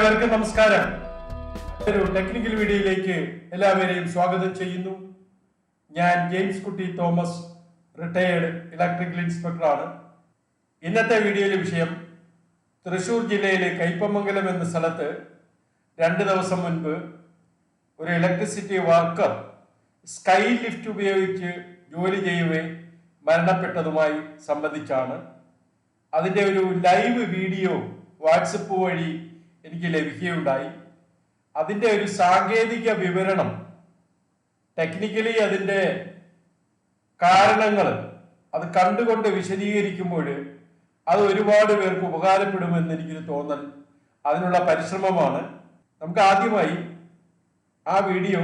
എല്ലാവർക്കും നമസ്കാരം. ഒരു ടെക്നിക്കൽ വീഡിയോയിലേക്ക് എല്ലാവരെയും സ്വാഗതം ചെയ്യുന്നു. ഞാൻ ജെയിംസ് കുട്ടി തോമസ്, റിട്ടയേർഡ് ഇലക്ട്രിക്കൽ ഇൻസ്പെക്ടറാണ്. ഇന്നത്തെ വീഡിയോയിലെ വിഷയം തൃശ്ശൂർ ജില്ലയിലെ കൈപ്പമംഗലം എന്ന സ്ഥലത്ത് 2 ദിവസം മുൻപ് ഒരു ഇലക്ട്രിസിറ്റി വർക്കർ സ്കൈ ലിഫ്റ്റ് ഉപയോഗിച്ച് ജോലി ചെയ്യവേ മരണപ്പെട്ടതുമായി സംബന്ധിച്ചാണ്. അതിൻ്റെ ഒരു ലൈവ് വീഡിയോ വാട്സപ്പ് വഴി എനിക്ക് ലഭിക്കുകയുണ്ടായി. അതിൻ്റെ ഒരു സാങ്കേതിക വിവരണം, ടെക്നിക്കലി അതിൻ്റെ കാരണങ്ങൾ അത് കണ്ടുകൊണ്ട് വിശദീകരിക്കുമ്പോൾ അത് ഒരുപാട് പേർക്ക് ഉപകാരപ്പെടുമെന്ന് എനിക്കൊരു തോന്നൽ, അതിനുള്ള പരിശ്രമമാണ്. നമുക്ക് ആദ്യമായി ആ വീഡിയോ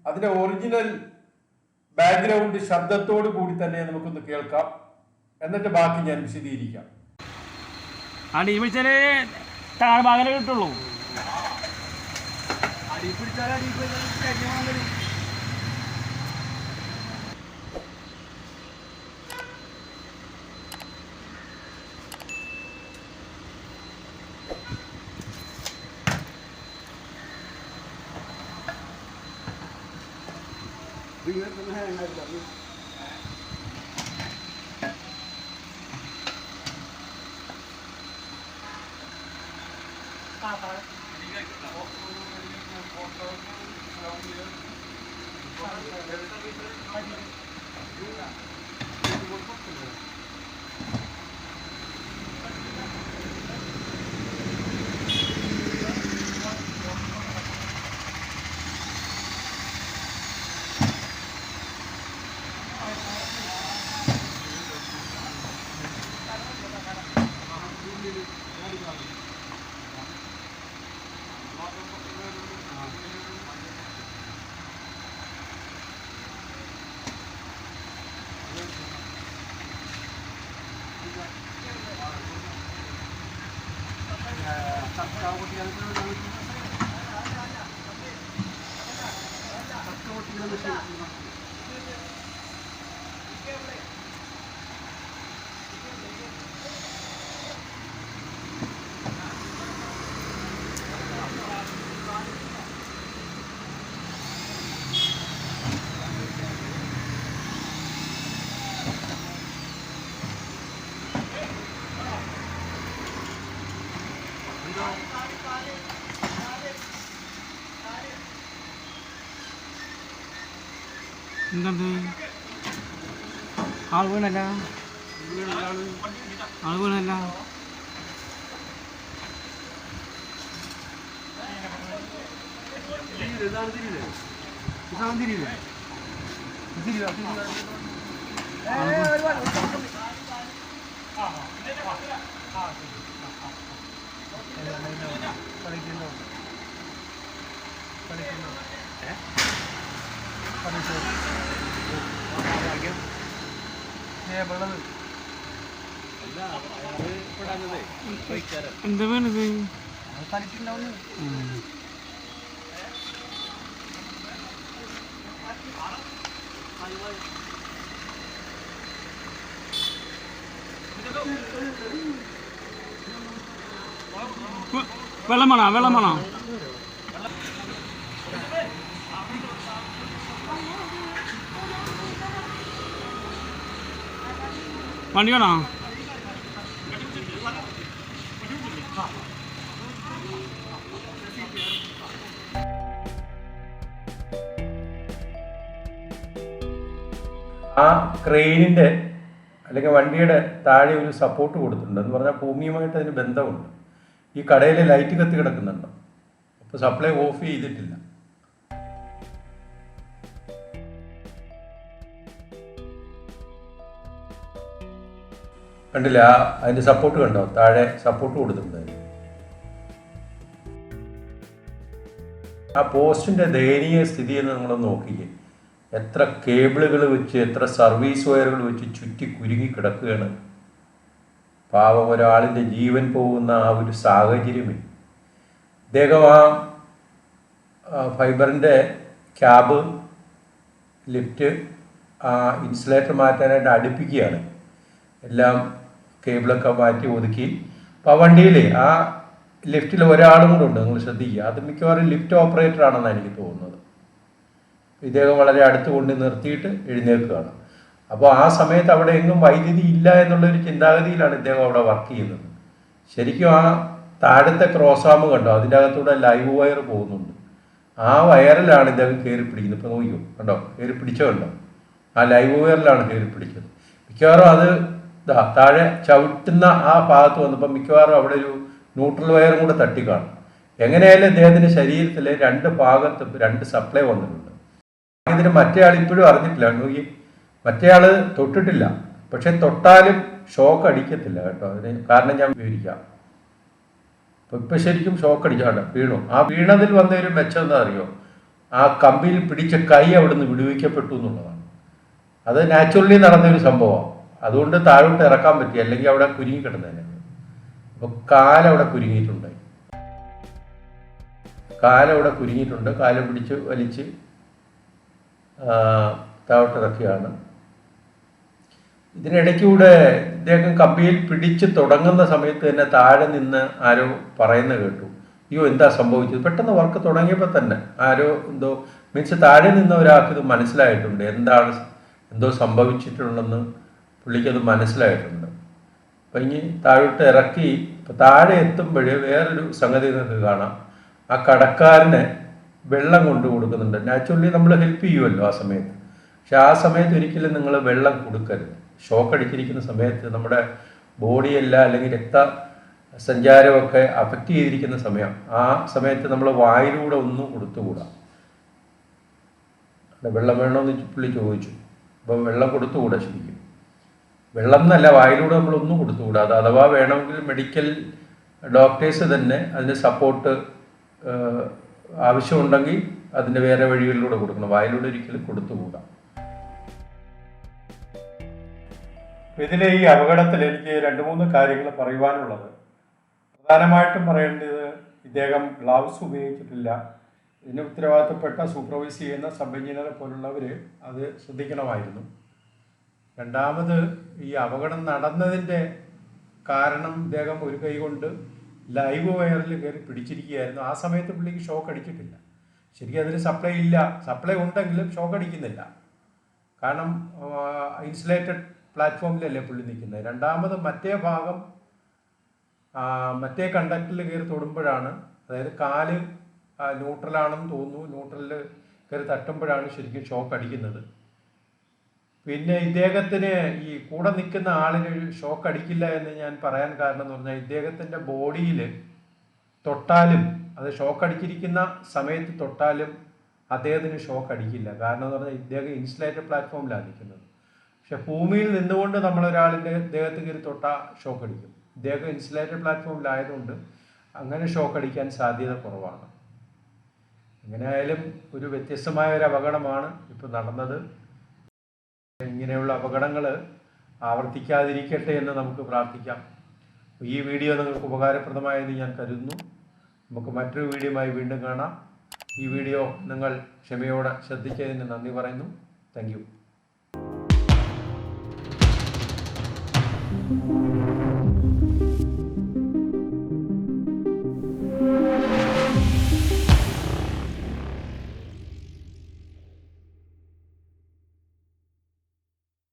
അതിൻ്റെ ഒറിജിനൽ ബാക്ക്ഗ്രൗണ്ട് ശബ്ദത്തോടു കൂടി തന്നെ നമുക്കൊന്ന് കേൾക്കാം. എന്നിട്ട് ബാക്കി ഞാൻ വിശദീകരിക്കാം. ഭാഗം കിട്ടുള്ളൂ. എന്താണ് ആൾ വീണല്ല? ആൾ വീണല്ല. എന്താ വേണത്? വെള്ളം വേണോ? വെള്ളം വേണോ? വണ്ടി വേണോ? ആ ക്രെയിനിൻ്റെ അല്ലെങ്കിൽ വണ്ടിയുടെ താഴെ ഒരു സപ്പോർട്ട് കൊടുത്തിട്ടുണ്ട്. എന്ന് പറഞ്ഞാൽ ഭൂമിയുമായിട്ട് അതിന് ബന്ധമുണ്ട്. ഈ കടയിലെ ലൈറ്റ് കത്തി കിടക്കുന്നുണ്ട്. അപ്പോൾ സപ്ലൈ ഓഫ് ചെയ്തിട്ടില്ല. കണ്ടില്ല? അതിൻ്റെ സപ്പോർട്ട് കണ്ടോ? താഴെ സപ്പോർട്ട് കൊടുത്തിട്ടുണ്ട്. ആ പോസ്റ്റിൻ്റെ ദയനീയ സ്ഥിതി എന്ന് നിങ്ങളൊന്ന് നോക്കിക്കേ. എത്ര കേബിളുകൾ വെച്ച്, എത്ര സർവീസ് വയറുകൾ വെച്ച് ചുറ്റി കുരുങ്ങി കിടക്കുകയാണ്. പാവം ഒരാളിൻ്റെ ജീവൻ പോകുന്ന ആ ഒരു സാഹചര്യമേ. അദ്ദേഹം ആ ഫൈബറിൻ്റെ ക്യാബ് ലിഫ്റ്റ് ആ ഇൻസുലേറ്റർ മാറ്റാനായിട്ട് അടുപ്പിക്കുകയാണ്. എല്ലാം കേബിളൊക്കെ മാറ്റി ഒതുക്കി. അപ്പോൾ ആ വണ്ടിയിൽ ആ ലിഫ്റ്റിൽ ഒരാളും കൂടെ ഉണ്ട്, നിങ്ങൾ ശ്രദ്ധിക്കുക. അത് മിക്കവാറും ലിഫ്റ്റ് ഓപ്പറേറ്റർ ആണെന്നാണ് എനിക്ക് തോന്നുന്നത്. ഇദ്ദേഹം വളരെ അടുത്ത് കൊണ്ട് നിർത്തിയിട്ട് എഴുന്നേൽക്കുകയാണ്. അപ്പോൾ ആ സമയത്ത് അവിടെ എങ്ങും വൈദ്യുതി ഇല്ല എന്നുള്ളൊരു ചിന്താഗതിയിലാണ് ഇദ്ദേഹം അവിടെ വർക്ക് ചെയ്യുന്നത്. ശരിക്കും ആ താഴത്തെ ക്രോസ് ആം കണ്ടോ, അതിൻ്റെ അകത്തൂടെ ലൈവ് വയർ പോകുന്നുണ്ട്. ആ വയറിലാണ് ഇദ്ദേഹം കയറി പിടിക്കുന്നത്. ഇപ്പോൾ നോക്കിയോ, കണ്ടോ, കയറി പിടിച്ചോ കണ്ടോ, ആ ലൈവ് വയറിലാണ് കയറി പിടിച്ചത്. മിക്കവാറും അത് താഴെ ചവിട്ടുന്ന ആ ഭാഗത്ത് വന്നപ്പോൾ മിക്കവാറും അവിടെ ഒരു ന്യൂട്രൽ വയറും കൂടെ തട്ടിക്കാണും. എങ്ങനെയായാലും ഇദ്ദേഹത്തിൻ്റെ ശരീരത്തിൽ 2 ഭാഗത്ത് 2 സപ്ലൈ വന്നിട്ടുണ്ട്. ഇതിന് മറ്റേ ആൾ ഇപ്പോഴും അറിഞ്ഞിട്ടില്ല. നോക്കി, മറ്റേ ആൾ തൊട്ടിട്ടില്ല, പക്ഷെ തൊട്ടാലും ഷോക്ക് അടിക്കത്തില്ല കേട്ടോ. അതിന് കാരണം ഞാൻ വിവരിക്കാം. ഇപ്പം ശരിക്കും ഷോക്ക് അടിച്ചാണ് വീണു. ആ വീണതിൽ വന്ന ഒരു മെച്ചം എന്താ അറിയോ, ആ കമ്പിയിൽ പിടിച്ച കൈ അവിടുന്ന് വിടുവിക്കപ്പെട്ടു എന്നുള്ളതാണ്. അത് നാച്ചുറലി നടന്നൊരു സംഭവമാണ്. അതുകൊണ്ട് താഴോട്ട് ഇറക്കാൻ പറ്റി, അല്ലെങ്കിൽ അവിടെ കുരുങ്ങി കിടന്നേനെ. അപ്പോൾ കാലവിടെ കുരുങ്ങിയിട്ടുണ്ട്, കാല് പിടിച്ച് വലിച്ച് താഴോട്ട് ഇറക്കുകയാണ്. ഇതിനിടയ്ക്കൂടെ ഇദ്ദേഹം കമ്പിയിൽ പിടിച്ച് തുടങ്ങുന്ന സമയത്ത് തന്നെ താഴെ നിന്ന് ആരോ പറയുന്ന കേട്ടു, അയ്യോ എന്താ സംഭവിച്ചത്. പെട്ടെന്ന് വർക്ക് തുടങ്ങിയപ്പോൾ തന്നെ ആരോ എന്തോ മീൻസ് താഴെ നിന്ന് ഒരാൾക്ക് ഇത് മനസ്സിലായിട്ടുണ്ട്, എന്തോ സംഭവിച്ചിട്ടുണ്ടെന്ന് പുള്ളിക്കത് മനസ്സിലായിട്ടുണ്ട്. അപ്പം ഇനി താഴോട്ട് ഇറക്കി ഇപ്പം താഴെ എത്തുമ്പോഴേ വേറൊരു സംഗതി നിങ്ങൾക്ക് കാണാം. ആ കടക്കാരന് വെള്ളം കൊണ്ടു കൊടുക്കുന്നുണ്ട്. നാച്ചുറലി നമ്മൾ ഹെൽപ്പ് ചെയ്യുമല്ലോ ആ സമയത്ത്. പക്ഷെ ആ സമയത്ത് ഒരിക്കലും നിങ്ങൾ വെള്ളം കൊടുക്കരുത്. ഷോക്ക് അടിച്ചിരിക്കുന്ന സമയത്ത് നമ്മുടെ ബോഡിയെല്ലാം അല്ലെങ്കിൽ രക്തസഞ്ചാരമൊക്കെ അഫക്റ്റ് ചെയ്തിരിക്കുന്ന സമയം. ആ സമയത്ത് നമ്മൾ വായിലൂടെ ഒന്നും കൊടുത്തുകൂടാ. വെള്ളം വേണമെന്ന് പുള്ളി ചോദിച്ചു. അപ്പം വെള്ളം കൊടുത്തുകൂടാ. ശരിക്കും വെള്ളം എന്നല്ല, വായിലൂടെ നമ്മളൊന്നും കൊടുത്തുകൂടാ. അത് അഥവാ വേണമെങ്കിൽ മെഡിക്കൽ ഡോക്ടേഴ്സ് തന്നെ അതിന് സപ്പോർട്ട് ആവശ്യമുണ്ടെങ്കിൽ അതിൻ്റെ വേറെ വഴികളിലൂടെ കൊടുക്കണം. വായിലൂടെ ഒരിക്കലും കൊടുത്തുകൂടാ. ഇതിലെ ഈ അപകടത്തിൽ എനിക്ക് 2-3 കാര്യങ്ങൾ പറയുവാനുള്ളത്. പ്രധാനമായിട്ടും പറയേണ്ടത്, ഇദ്ദേഹം ഗ്ലൗസ് ഉപയോഗിച്ചിട്ടില്ല. ഇതിന് ഉത്തരവാദിത്തപ്പെട്ട സൂപ്പർവൈസ് ചെയ്യുന്ന സബ് എഞ്ചിനീയറെ പോലുള്ളവർ അത് ശ്രദ്ധിക്കണമായിരുന്നു. രണ്ടാമത്, ഈ അപകടം നടന്നതിൻ്റെ കാരണം ഇദ്ദേഹം ഒരു കൈ കൊണ്ട് ലൈവ് വയറിൽ കയറി പിടിച്ചിരിക്കുകയായിരുന്നു. ആ സമയത്ത് പുള്ളിക്ക് ഷോക്ക് അടിച്ചിട്ടില്ല. ശരിക്കും അതിന് സപ്ലൈ ഇല്ല. സപ്ലൈ ഉണ്ടെങ്കിലും ഷോക്ക് അടിക്കുന്നില്ല. കാരണം ഇൻസുലേറ്റഡ് പ്ലാറ്റ്ഫോമിലല്ലേ പുള്ളി നിൽക്കുന്നത്. രണ്ടാമത് മറ്റേ ഭാഗം മറ്റേ കണ്ടക്ടറിൽ കയറി തൊടുമ്പോഴാണ്, അതായത് കാല് ന്യൂട്രലാണെന്ന് തോന്നുന്നു, ന്യൂട്രലിൽ കയറി തട്ടുമ്പോഴാണ് ശരിക്കും ഷോക്ക് അടിക്കുന്നത്. പിന്നെ ഇദ്ദേഹത്തിന് ഈ കൂടെ നിൽക്കുന്ന ആളിന് ഒരു ഷോക്ക് അടിക്കില്ല എന്ന് ഞാൻ പറയാൻ കാരണം എന്ന് പറഞ്ഞാൽ, ഇദ്ദേഹത്തിൻ്റെ ബോഡിയിൽ തൊട്ടാലും, അത് ഷോക്ക് അടിച്ചിരിക്കുന്ന സമയത്ത് തൊട്ടാലും അദ്ദേഹത്തിന് ഷോക്ക് അടിക്കില്ല. കാരണം എന്ന് പറഞ്ഞാൽ ഇദ്ദേഹം ഇൻസുലേറ്റഡ് പ്ലാറ്റ്ഫോമിലാണ് നിൽക്കുന്നത്. പക്ഷെ ഭൂമിയിൽ നിന്നുകൊണ്ട് നമ്മളൊരാളിൻ്റെ ദേഹത്ത് കയറി തൊട്ടാൽ ഷോക്ക് അടിക്കും. ഇദ്ദേഹം ഇൻസുലേറ്റഡ് പ്ലാറ്റ്ഫോമിലായതുകൊണ്ട് അങ്ങനെ ഷോക്ക് അടിക്കാൻ സാധ്യത കുറവാണ്. എങ്ങനെയായാലും ഒരു വ്യത്യസ്തമായ ഒരു അപകടമാണ് ഇപ്പോൾ നടന്നത്. ഇങ്ങനെയുള്ള അപകടങ്ങൾ ആവർത്തിക്കാതിരിക്കട്ടെ എന്ന് നമുക്ക് പ്രാർത്ഥിക്കാം. ഈ വീഡിയോ നിങ്ങൾക്ക് ഉപകാരപ്രദമായെന്ന് ഞാൻ കരുതുന്നു. നമുക്ക് മറ്റൊരു വീഡിയോയുമായി വീണ്ടും കാണാം. ഈ വീഡിയോ നിങ്ങൾ ക്ഷമയോടെ ശ്രദ്ധിച്ചതിന് നന്ദി പറയുന്നു. Thank you.